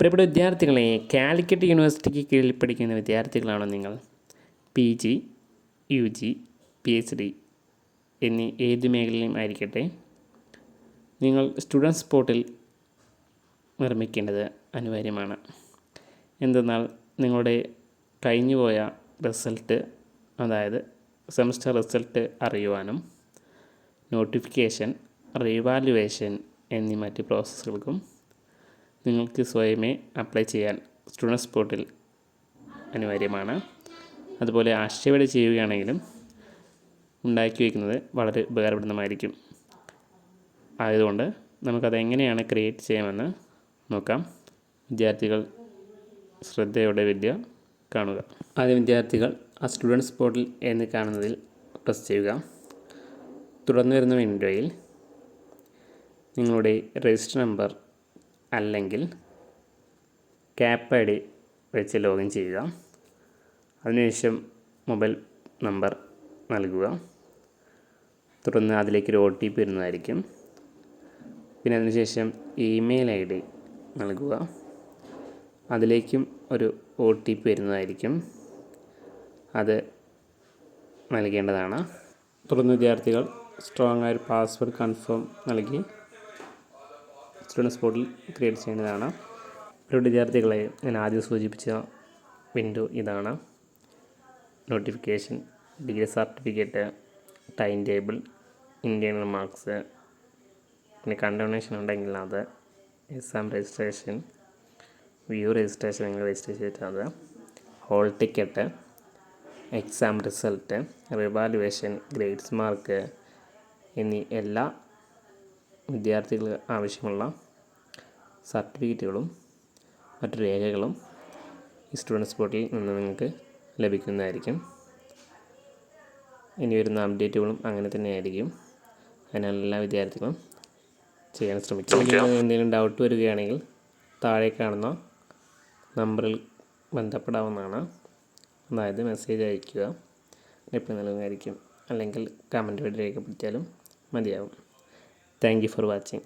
പ്രിയപ്പെട്ട വിദ്യാർത്ഥികളെ, കാലിക്കറ്റ് യൂണിവേഴ്സിറ്റിക്ക് കീഴിൽ പഠിക്കുന്ന വിദ്യാർത്ഥികളാണോ നിങ്ങൾ? PG, UG, PhD എന്നീ ഏത് മേഖലയിലും ആയിരിക്കട്ടെ, നിങ്ങൾ സ്റ്റുഡൻസ് പോർട്ടൽ നിർമ്മിക്കേണ്ടത് അനിവാര്യമാണ്. എന്തെന്നാൽ നിങ്ങളുടെ കഴിഞ്ഞുപോയ റിസൾട്ട്, അതായത് സെമസ്റ്റർ റിസൾട്ട് അറിയുവാനും നോട്ടിഫിക്കേഷൻ, റീവാലുവേഷൻ എന്നീ മറ്റ് പ്രോസസ്സുകൾക്കും നിങ്ങൾക്ക് സ്വയമേ അപ്ലൈ ചെയ്യാൻ സ്റ്റുഡൻസ് പോർട്ടൽ അനിവാര്യമാണ്. അതുപോലെ ആശയവിട ചെയ്യുകയാണെങ്കിലും ഉണ്ടാക്കി വയ്ക്കുന്നത് വളരെ ഉപകാരപ്രദമായിരിക്കും. ആയതുകൊണ്ട് നമുക്കതെങ്ങനെയാണ് ക്രിയേറ്റ് ചെയ്യാമെന്ന് നോക്കാം. വിദ്യാർത്ഥികൾ ശ്രദ്ധയോടെ വീഡിയോ കാണുക. ആദ്യം വിദ്യാർത്ഥികൾ ആ സ്റ്റുഡൻസ് പോർട്ടൽ എന്ന് കാണുന്നതിൽ പ്രസ് ചെയ്യുക. തുടർന്ന് വരുന്ന വിൻഡോയിൽ നിങ്ങളുടെ രജിസ്റ്റർ നമ്പർ അല്ലെങ്കിൽ CAP ID വെച്ച് ലോഗിൻ ചെയ്യുക. അതിനുശേഷം മൊബൈൽ നമ്പർ നൽകുക. തുടർന്ന് അതിലേക്കൊരു OTP വരുന്നതായിരിക്കും. പിന്നെ അതിനുശേഷം ഇമെയിൽ ID നൽകുക. അതിലേക്കും ഒരു OTP വരുന്നതായിരിക്കും. അത് നൽകേണ്ടതാണ്. തുടർന്ന് വിദ്യാർത്ഥികൾ സ്ട്രോങ് ആയ ഒരു പാസ്വേഡ് കൺഫേം നൽകി സ്റ്റുഡൻസ് പോർട്ടൽ ക്രിയേറ്റ് ചെയ്യേണ്ടതാണ്. ഒരു വിദ്യാർത്ഥികളെ ഞാൻ ആദ്യം സൂചിപ്പിച്ച വിൻഡോ ഇതാണ്. Notification, degree certificate, time table, internal marks, പിന്നെ കണ്ടോണേഷൻ ഉണ്ടെങ്കിൽ അത്, എക്സാം രജിസ്ട്രേഷൻ, വ്യൂ രജിസ്ട്രേഷൻ നിങ്ങൾ രജിസ്റ്റർ ചെയ്തിട്ടത്, hall ticket, exam result, revaluation, grades mark എന്നീ എല്ലാ വിദ്യാർത്ഥികൾക്ക് ആവശ്യമുള്ള സർട്ടിഫിക്കറ്റുകളും മറ്റു രേഖകളും ഈ സ്റ്റുഡൻസ് പോർട്ടലിൽ നിന്ന് നിങ്ങൾക്ക് ലഭിക്കുന്നതായിരിക്കും. ഇനി വരുന്ന അപ്ഡേറ്റുകളും അങ്ങനെ തന്നെയായിരിക്കും. അതിനാൽ എല്ലാ വിദ്യാർത്ഥികളും ചെയ്യാൻ ശ്രമിക്കുക. എന്തെങ്കിലും ഡൗട്ട് വരികയാണെങ്കിൽ താഴെ കാണുന്ന നമ്പറിൽ ബന്ധപ്പെടാവുന്നതാണ്. അതായത് മെസ്സേജ് അയയ്ക്കുക, റിപ്ലൈ നൽകുന്നതായിരിക്കും. അല്ലെങ്കിൽ കമൻറ്റ് വഴി രേഖപ്പെടുത്തിയാലും മതിയാവും. Thank you for watching.